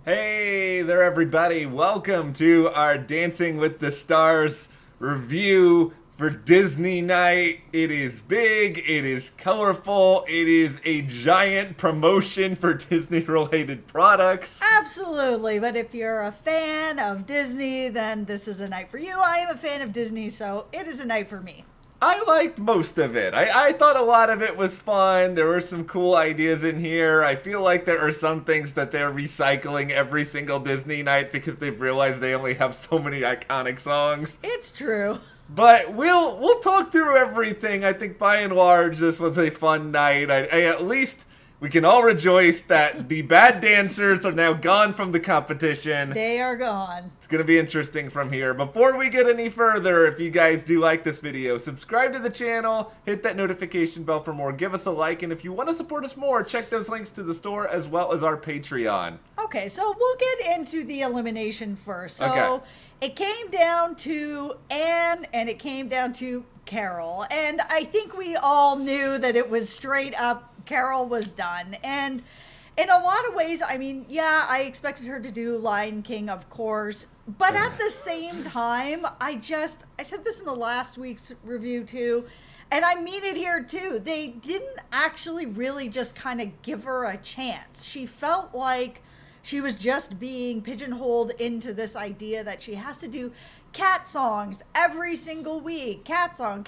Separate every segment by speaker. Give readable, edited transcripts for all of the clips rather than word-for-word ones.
Speaker 1: Hey there, everybody. Welcome to our Dancing with the Stars review for Disney Night. It is big, it is colorful, it is a giant promotion for Disney-related products.
Speaker 2: Absolutely, but if you're a fan of Disney, then this is a night for you. I am a fan of Disney, so it is a night for me.
Speaker 1: I liked most of it. I thought a lot of it was fun. There were some cool ideas in here. I feel like there are some things that they're recycling every single Disney night because they've realized they only have so many iconic songs.
Speaker 2: It's true.
Speaker 1: But we'll talk through everything. I think by and large this was a fun night. At least we can all rejoice that the bad dancers are now gone from the competition.
Speaker 2: They are gone.
Speaker 1: It's going to be interesting from here. Before we get any further, if you guys do like this video, subscribe to the channel, hit that notification bell for more, give us a like, and if you want to support us more, check those links to the store as well as our Patreon.
Speaker 2: Okay, so we'll get into the elimination first. So
Speaker 1: Okay.
Speaker 2: It came down to Anne and it came down to Carole. And I think we all knew that it was straight up Carole was done. And in a lot of ways, I mean, yeah, I expected her to do Lion King, of course. But at the same time, I said this in the last week's review too, and I mean it here too. They didn't actually really just kind of give her a chance. She felt like she was just being pigeonholed into this idea that she has to do cat songs every single week. Cat song,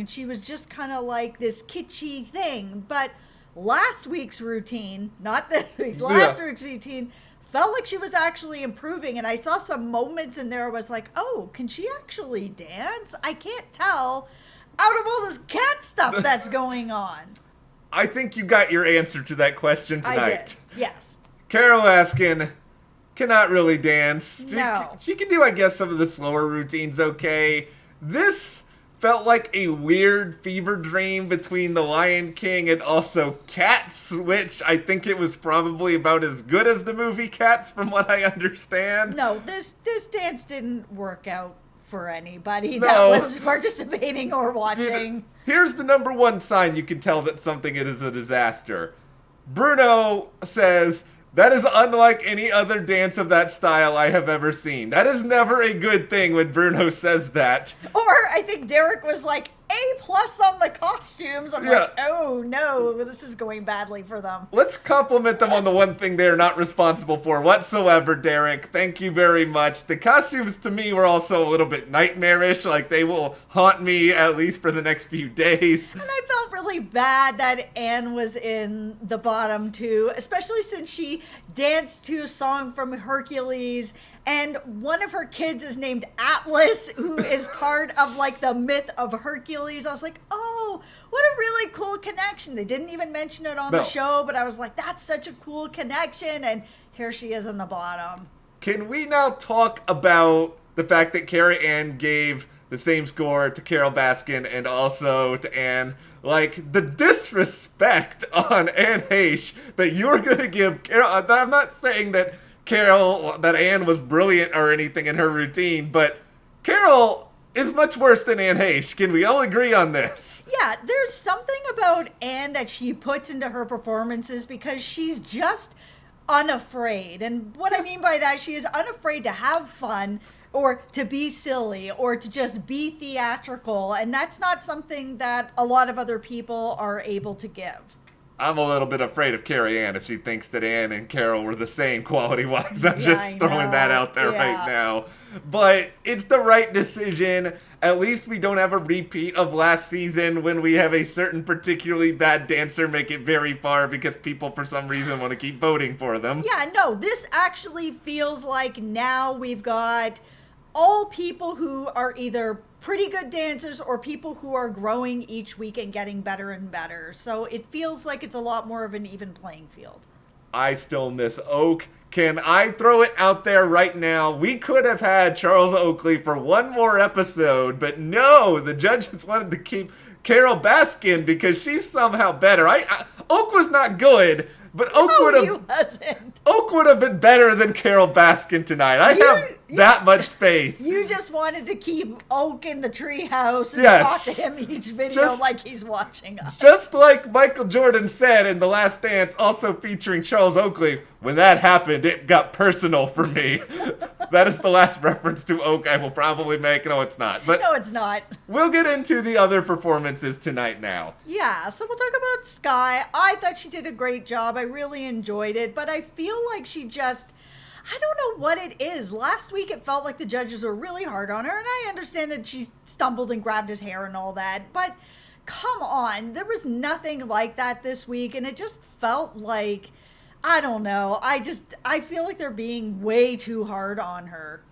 Speaker 2: and she was just kind of like this kitschy thing. But last week's routine, not this week's, last week's routine felt like she was actually improving. And I saw some moments in there I was like, oh, can she actually dance? I can't tell out of all this cat stuff that's going on.
Speaker 1: I think you got your answer to that question tonight.
Speaker 2: I did, yes.
Speaker 1: Carole Baskin cannot really dance.
Speaker 2: No.
Speaker 1: She can do, I guess, some of the slower routines okay. This felt like a weird fever dream between the Lion King and also Cats, which I think it was probably about as good as the movie Cats from what I understand.
Speaker 2: No, this dance didn't work out for anybody
Speaker 1: No.
Speaker 2: that was participating or watching.
Speaker 1: Here's the number one sign you can tell that something is a disaster. Bruno says, "That is unlike any other dance of that style I have ever seen." That is never a good thing when Bruno says that.
Speaker 2: Or I think Derek was like, A+ on the costumes. I'm like, oh no, this is going badly for them.
Speaker 1: Let's compliment them on the one thing they're not responsible for whatsoever, Derek. Thank you very much. The costumes to me were also a little bit nightmarish, like they will haunt me at least for the next few days.
Speaker 2: And I felt really bad that Anne was in the bottom too, especially since she danced to a song from Hercules. And one of her kids is named Atlas, who is part of like the myth of Hercules. I was like, oh, what a really cool connection. They didn't even mention it on the show, but I was like, that's such a cool connection. And here she is in the bottom.
Speaker 1: Can we now talk about the fact that Carrie Ann gave the same score to Carole Baskin and also to Anne? Like, the disrespect on Anne Heche that you're going to give Carole. I'm not saying that Anne was brilliant or anything in her routine, but Carole is much worse than Anne Heche. Can we all agree on this?
Speaker 2: Yeah, there's something about Anne that she puts into her performances because she's just unafraid. And what I mean by that, she is unafraid to have fun or to be silly or to just be theatrical. And that's not something that a lot of other people are able to give.
Speaker 1: I'm a little bit afraid of Carrie Ann if she thinks that Anne and Carole were the same quality-wise. I'm just throwing that out there right now. But it's the right decision. At least we don't have a repeat of last season when we have a certain particularly bad dancer make it very far because people for some reason want to keep voting for them.
Speaker 2: Yeah, no, this actually feels like now we've got all people who are either pretty good dancers or people who are growing each week and getting better and better. So it feels like it's a lot more of an even playing field.
Speaker 1: I still miss Oak. Can I throw it out there right now? We could have had Charles Oakley for one more episode, but no, the judges wanted to keep Carole Baskin because she's somehow better. Oak was not good, but Oak would have.
Speaker 2: He wasn't.
Speaker 1: Oak would have been better than Carole Baskin tonight. I have that much faith.
Speaker 2: You just wanted to keep Oak in the treehouse and
Speaker 1: Yes.
Speaker 2: talk to him each video like he's watching us.
Speaker 1: Just like Michael Jordan said in The Last Dance, also featuring Charles Oakley, when that happened, it got personal for me. That is the last reference to Oak I will probably make. No, it's not. But
Speaker 2: no, it's not.
Speaker 1: We'll get into the other performances tonight now.
Speaker 2: Yeah, so we'll talk about Sky. I thought she did a great job. I really enjoyed it, but I feel like she just... I don't know what it is. Last week it felt like the judges were really hard on her, and I understand that she stumbled and grabbed his hair and all that, but come on. There was nothing like that this week, and it just felt like... I don't know. I feel like they're being way too hard on her.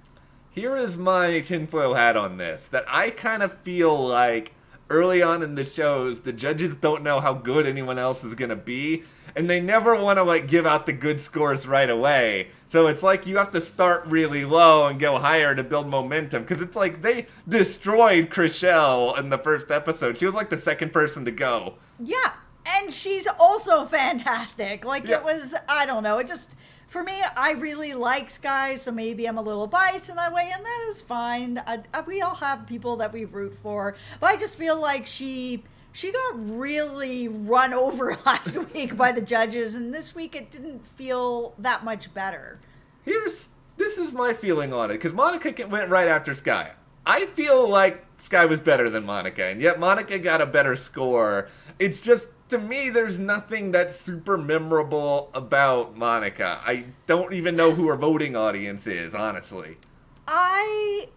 Speaker 1: Here is my tinfoil hat on this, that I kind of feel like early on in the shows, the judges don't know how good anyone else is going to be, and they never want to like give out the good scores right away. So it's like you have to start really low and go higher to build momentum, because it's like they destroyed Chriselle in the first episode. She was like the second person to go.
Speaker 2: Yeah. And she's also fantastic. Like, It was, I don't know, it just, for me, I really like Sky, so maybe I'm a little biased in that way, and that is fine. We all have people that we root for, but I just feel like she got really run over last week by the judges, and this week it didn't feel that much better.
Speaker 1: This is my feeling on it, because Monica went right after Sky. I feel like Sky was better than Monica, and yet Monica got a better score. It's just, to me, there's nothing that's super memorable about Monica. I don't even know who her voting audience is, honestly.
Speaker 2: I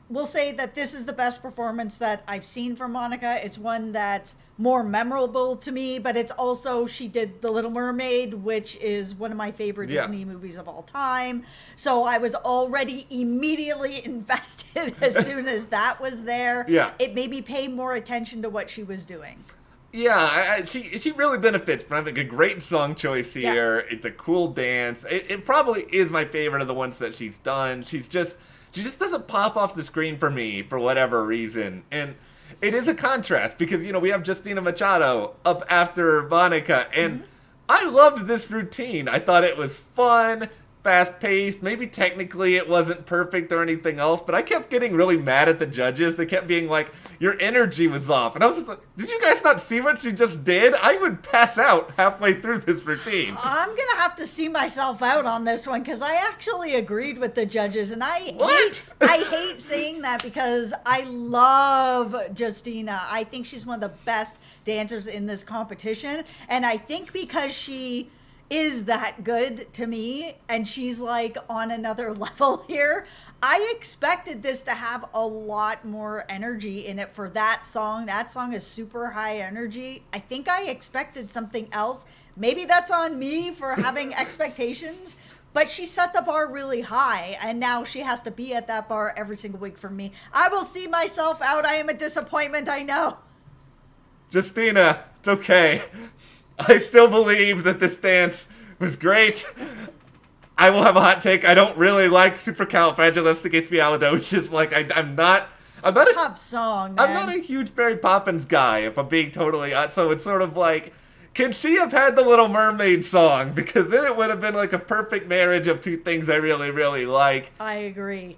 Speaker 2: will say that this is the best performance that I've seen from Monica. It's one that's more memorable to me, but it's also, she did The Little Mermaid, which is one of my favorite Disney movies of all time. So I was already immediately invested as soon as that was there.
Speaker 1: Yeah.
Speaker 2: It made me pay more attention to what she was doing.
Speaker 1: Yeah, she really benefits from having a great song choice here. Yeah. It's a cool dance. It probably is my favorite of the ones that she's done. She just doesn't pop off the screen for me for whatever reason. And it is a contrast because, you know, we have Justina Machado up after Monica. And I loved this routine. I thought it was fun, fast-paced. Maybe technically it wasn't perfect or anything else, but I kept getting really mad at the judges. They kept being like, your energy was off. And I was just like, did you guys not see what she just did? I would pass out halfway through this routine.
Speaker 2: I'm going to have to see myself out on this one because I actually agreed with the judges. And I hate saying that because I love Justina. I think she's one of the best dancers in this competition. And I think because she is that good to me and she's like on another level here, I expected this to have a lot more energy in it for that song. That song is super high energy. I think I expected something else. Maybe that's on me for having expectations, but she set the bar really high and now she has to be at that bar every single week for me. I will see myself out. I am a disappointment, I know.
Speaker 1: Justina, it's okay. I still believe that this dance was great. I will have a hot take. I don't really like Supercalifragilisticexpialidocious. Like, I'm not a
Speaker 2: tough song, man.
Speaker 1: I'm not a huge Mary Poppins guy, if I'm being totally honest. So it's sort of like, can she have had the Little Mermaid song? Because then it would have been like a perfect marriage of two things I really, really like.
Speaker 2: I agree.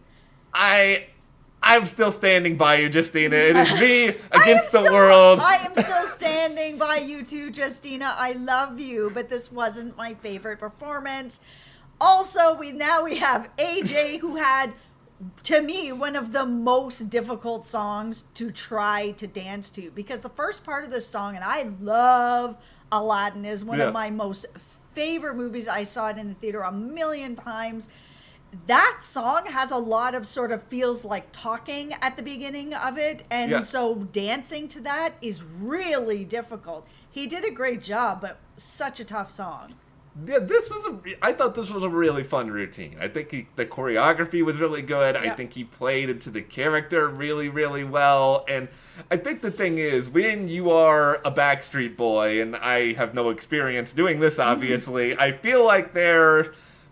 Speaker 1: I'm still standing by you, Justina. It is me against the world.
Speaker 2: I am still standing by you too, Justina. I love you, but this wasn't my favorite performance. Also, we have AJ, who had, to me, one of the most difficult songs to try to dance to. Because the first part of this song, and I love Aladdin, is one of my most favorite movies. I saw it in the theater a million times. That song has a lot of sort of feels like talking at the beginning of it. And so dancing to that is really difficult. He did a great job, but such a tough song.
Speaker 1: Yeah, I thought this was a really fun routine. I think the choreography was really good. I think he played into the character really, really well. And I think the thing is, when you are a Backstreet Boy, and I have no experience doing this, obviously, I feel like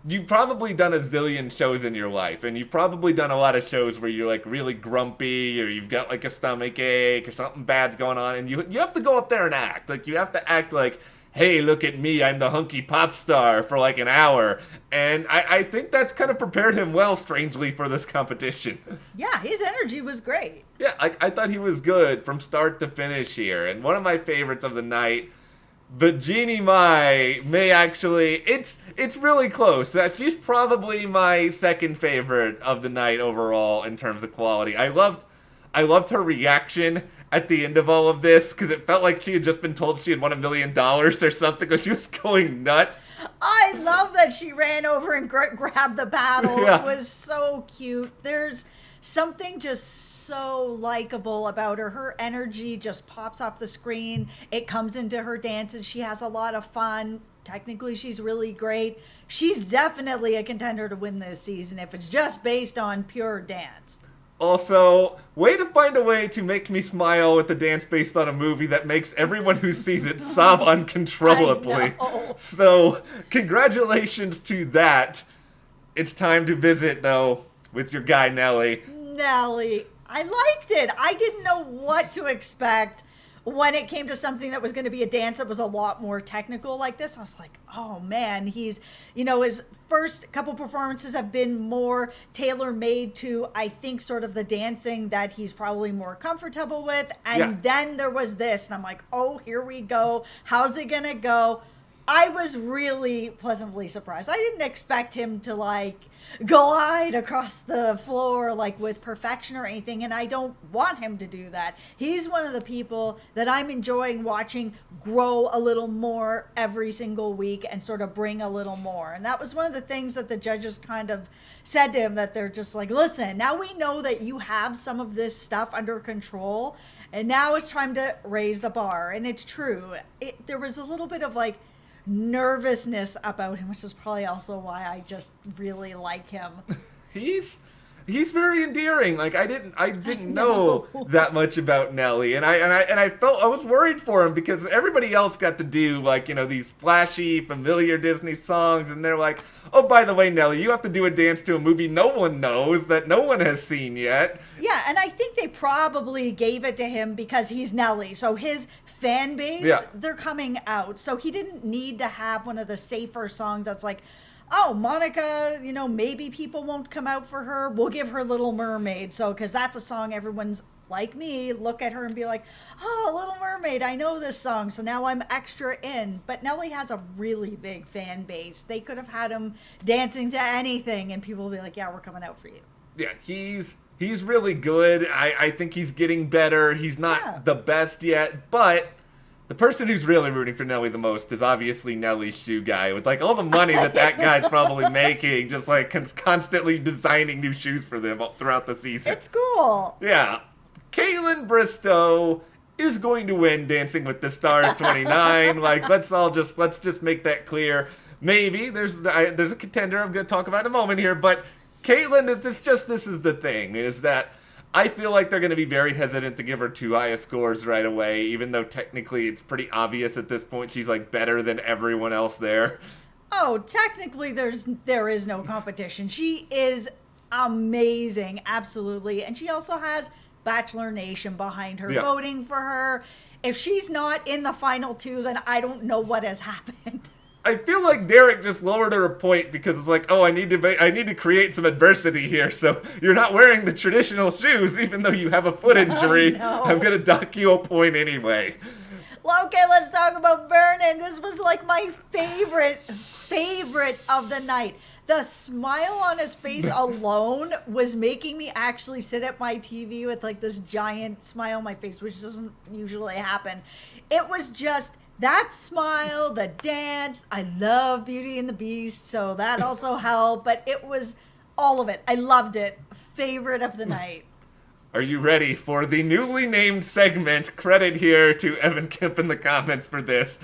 Speaker 1: you've probably done a zillion shows in your life, and you've probably done a lot of shows where you're like really grumpy, or you've got like a stomach ache, or something bad's going on, and you have to go up there and act. Like, you have to act like hey, look at me, I'm the hunky pop star for like an hour. And I think that's kind of prepared him well, strangely, for this competition.
Speaker 2: Yeah, his energy was great.
Speaker 1: Yeah, I thought he was good from start to finish here. And one of my favorites of the night, but Jeannie Mai may actually, it's really close. She's probably my second favorite of the night overall in terms of quality. I loved her reaction at the end of all of this, because it felt like she had just been told she had won $1 million or something, because she was going nuts.
Speaker 2: I love that she ran over and grabbed the paddle.
Speaker 1: Yeah.
Speaker 2: It was so cute. There's something just so likable about her. Her energy just pops off the screen. It comes into her dances. She has a lot of fun. Technically, she's really great. She's definitely a contender to win this season if it's just based on pure dance.
Speaker 1: Also, way to find a way to make me smile with a dance based on a movie that makes everyone who sees it sob uncontrollably.
Speaker 2: I know.
Speaker 1: So, congratulations to that. It's time to visit, though, with your guy, Nelly.
Speaker 2: Nelly, I liked it. I didn't know what to expect when it came to something that was going to be a dance that was a lot more technical like this. I was like, oh man, he's, his first couple performances have been more tailor-made to, I think, sort of the dancing that he's probably more comfortable with. And then there was this, and I'm like, oh, here we go. How's it going to go? I was really pleasantly surprised. I didn't expect him to glide across the floor with perfection or anything, and I don't want him to do that. He's one of the people that I'm enjoying watching grow a little more every single week and sort of bring a little more. And that was one of the things that the judges kind of said to him, that they're just like, listen, now we know that you have some of this stuff under control, and now it's time to raise the bar. And it's true. There was a little bit of nervousness about him, which is probably also why I just really like him.
Speaker 1: He's very endearing. I didn't know that much about Nelly, and I felt I was worried for him, because everybody else got to do these flashy, familiar Disney songs, and they're like, oh, by the way, Nelly, you have to do a dance to a movie no one knows, that no one has seen yet.
Speaker 2: Yeah, and I think they probably gave it to him because he's Nelly. So his fan base, they're coming out. So he didn't need to have one of the safer songs that's like, oh, Monica, maybe people won't come out for her. We'll give her Little Mermaid. So, because that's a song everyone's like me, look at her and be like, oh, Little Mermaid, I know this song. So now I'm extra in. But Nelly has a really big fan base. They could have had him dancing to anything, and people will be like, yeah, we're coming out for you.
Speaker 1: Yeah, He's really good. I think he's getting better. He's not the best yet, but the person who's really rooting for Nelly the most is obviously Nelly's shoe guy, with all the money that guy's probably making, just constantly designing new shoes for them throughout the season.
Speaker 2: It's cool.
Speaker 1: Yeah. Kaitlyn Bristow is going to win Dancing with the Stars 29. Let's just make that clear. Maybe there's a contender I'm going to talk about in a moment here, but Kaitlyn, this is the thing, is that I feel like they're going to be very hesitant to give her too high scores right away, even though technically it's pretty obvious at this point she's better than everyone else there.
Speaker 2: Oh, technically there is no competition. She is amazing, absolutely. And she also has Bachelor Nation behind her, voting for her. If she's not in the final two, then I don't know what has happened.
Speaker 1: I feel like Derek just lowered her a point because it's oh, I need to create some adversity here. So you're not wearing the traditional shoes, even though you have a foot injury.
Speaker 2: No.
Speaker 1: I'm gonna dock you a point anyway.
Speaker 2: Well, okay, let's talk about Vernon. This was my favorite of the night. The smile on his face alone was making me actually sit at my TV with this giant smile on my face, which doesn't usually happen. It was just that smile, the dance. I love Beauty and the Beast, so that also helped. But it was all of it. I loved it. Favorite of the night.
Speaker 1: Are you ready for the newly named segment? Credit here to Evan Kemp in the comments for this.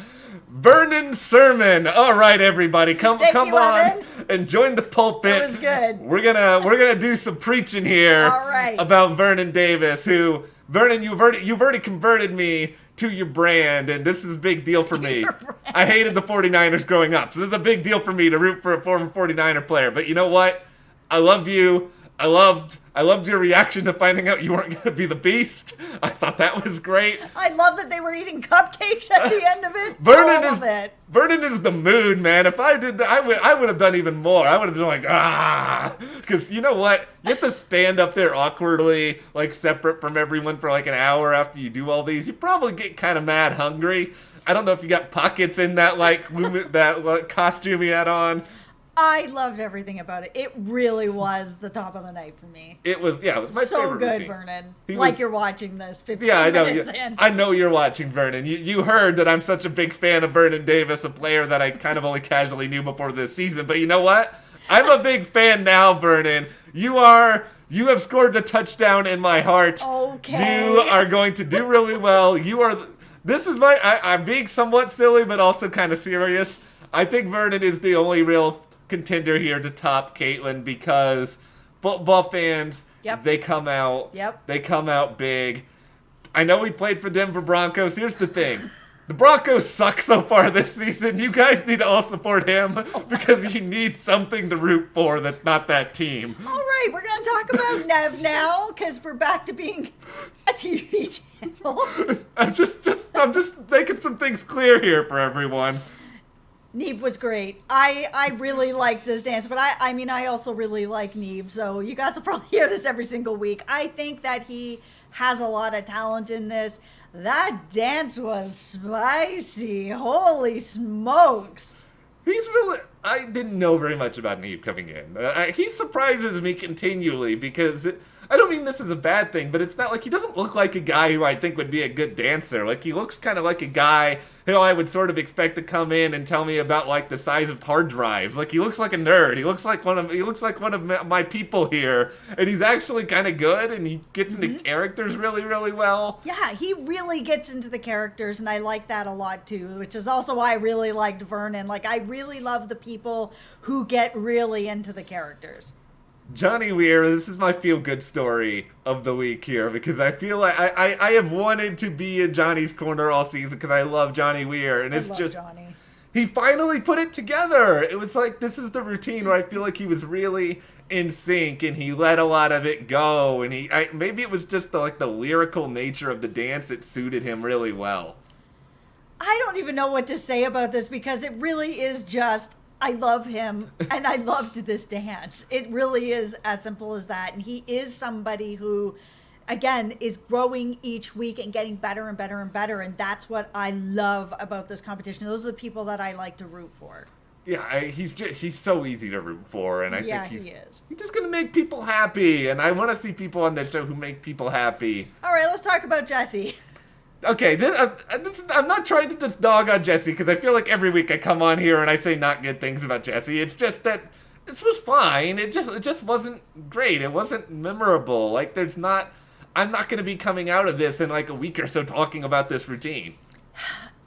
Speaker 1: Vernon's sermon. All right, everybody, come on
Speaker 2: Evan.
Speaker 1: and join the pulpit.
Speaker 2: It was good.
Speaker 1: We're gonna do some preaching here.
Speaker 2: All right.
Speaker 1: About Vernon Davis, who Vernon, you've already converted me to your brand, and this is a big deal for me. I hated the 49ers growing up, so this is a big deal for me to root for a former 49er player. But you know what? I love you. I loved your reaction to finding out you weren't going to be the Beast. I thought that was great.
Speaker 2: I love that they were eating cupcakes at the end of it.
Speaker 1: Vernon is the mood, man. If I did that, I would have done even more. I would have been like, because you know what? You have to stand up there awkwardly, like separate from everyone for like an hour after you do all these. You probably get kind of mad hungry. I don't know if you got pockets in that costume you had on.
Speaker 2: I loved everything about it. It really was the top of the night for me.
Speaker 1: It was my favorite
Speaker 2: so good,
Speaker 1: routine.
Speaker 2: Vernon. You're watching this 15
Speaker 1: I know.
Speaker 2: minutes in.
Speaker 1: I know you're watching, Vernon. You heard that I'm such a big fan of Vernon Davis, a player that I kind of only casually knew before this season. But you know what? I'm a big fan now, Vernon. You have scored the touchdown in my heart.
Speaker 2: Okay.
Speaker 1: You are going to do really well. I'm being somewhat silly, but also kind of serious. I think Vernon is the only real contender here to top Kaitlyn because football fans, they come out.
Speaker 2: Yep.
Speaker 1: They come out big. I know we played for Denver Broncos. Here's the thing. The Broncos suck so far this season. You guys need to all support him because you need something to root for that's not that team.
Speaker 2: All right, we're going to talk about Nev now because we're back to being a TV channel.
Speaker 1: I'm just making some things clear here for everyone.
Speaker 2: Neve was great. I really liked this dance, but I also really like Neve, so you guys will probably hear this every single week. I think that he has a lot of talent in this. That dance was spicy. Holy smokes. I didn't know very much about Neve coming in. He surprises me continually because I don't mean this is a bad thing, but it's not like he doesn't look like a guy who I think would be a good dancer. Like he looks kind of like a guy who I would sort of expect to come in and tell me about like the size of hard drives. Like he looks like a nerd. He looks like one of my people here, and he's actually kind of good, and he gets into characters really, really well. Yeah, he really gets into the characters, and I like that a lot too, which is also why I really liked Vernon. Like I really love the people who get really into the characters.
Speaker 1: Johnny Weir, this is my feel-good story of the week here because I feel like I have wanted to be in Johnny's corner all season because I love Johnny Weir, and it's just Johnny. He finally put it together. It was like this is the routine where I feel like he was really in sync and he let a lot of it go, and maybe it was just the lyrical nature of the dance that suited him really well.
Speaker 2: I don't even know what to say about this because it really is just I love him, and I loved this dance. It really is as simple as that. And he is somebody who, again, is growing each week and getting better and better and better. And that's what I love about this competition. Those are the people that I like to root for.
Speaker 1: Yeah, he's so easy to root for, and I think
Speaker 2: he is.
Speaker 1: He's just gonna make people happy, and I want to see people on this show who make people happy.
Speaker 2: All right, let's talk about Jessie.
Speaker 1: Okay, I'm not trying to just dog on Jessie because I feel like every week I come on here and I say not good things about Jessie. It's just that this was fine. It just wasn't great. It wasn't memorable. Like I'm not going to be coming out of this in like a week or so talking about this routine.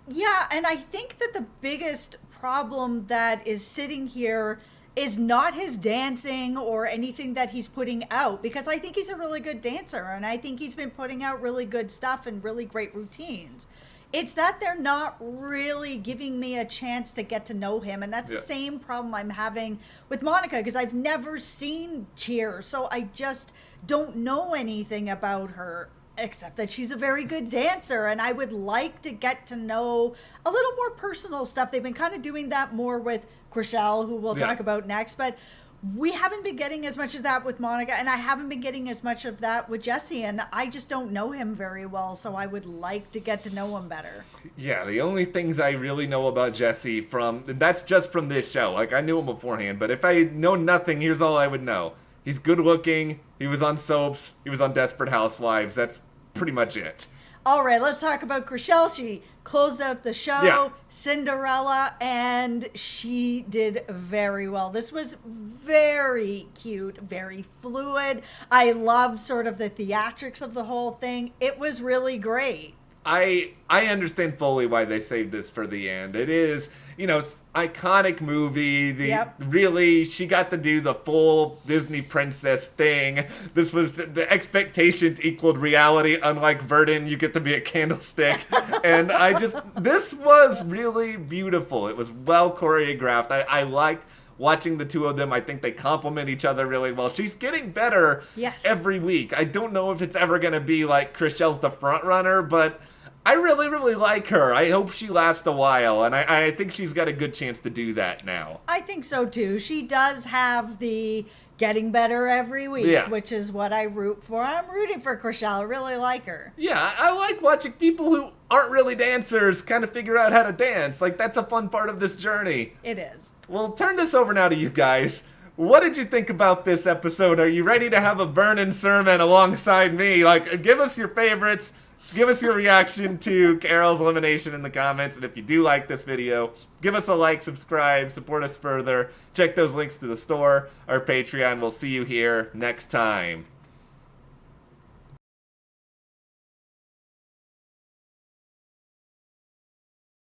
Speaker 2: Yeah, and I think that the biggest problem that is sitting here is not his dancing or anything that he's putting out, because I think he's a really good dancer and I think he's been putting out really good stuff and really great routines. It's that they're not really giving me a chance to get to know him, and that's the same problem I'm having with Monica because I've never seen Cheer, so I just don't know anything about her except that she's a very good dancer, and I would like to get to know a little more personal stuff. They've been kind of doing that more with Carole, who we'll talk about next, but we haven't been getting as much of that with Monica, and I haven't been getting as much of that with Jessie, and I just don't know him very well, so I would like to get to know him better.
Speaker 1: Yeah, the only things I really know about Jessie that's just from this show. Like, I knew him beforehand, but if I know nothing, here's all I would know. He's good looking, he was on soaps, he was on Desperate Housewives, that's pretty much it.
Speaker 2: All right, let's talk about Carole. She closed out the show, Cinderella, and she did very well. This was very cute, very fluid. I loved sort of the theatrics of the whole thing. It was really great.
Speaker 1: I understand fully why they saved this for the end. It is, iconic movie. Really, she got to do the full Disney princess thing. This was the expectations equaled reality. Unlike Vernon, you get to be a candlestick. And this was really beautiful. It was well choreographed. I liked watching the two of them, I think they complement each other really well. She's getting better every week. I don't know if it's ever going to be like Chrishell's the front runner, but I really, really like her. I hope she lasts a while, and I think she's got a good chance to do that now.
Speaker 2: I think so, too. She does have the getting better every week, which is what I root for. I'm rooting for Chrishell. I really like her.
Speaker 1: Yeah, I like watching people who aren't really dancers kind of figure out how to dance. Like, that's a fun part of this journey.
Speaker 2: It is.
Speaker 1: Well, turn this over now to you guys. What did you think about this episode? Are you ready to have a burning sermon alongside me? Like, give us your favorites. Give us your reaction to Carole's elimination in the comments. And if you do like this video, give us a like, subscribe, support us further. Check those links to the store, our Patreon. We'll see you here next time.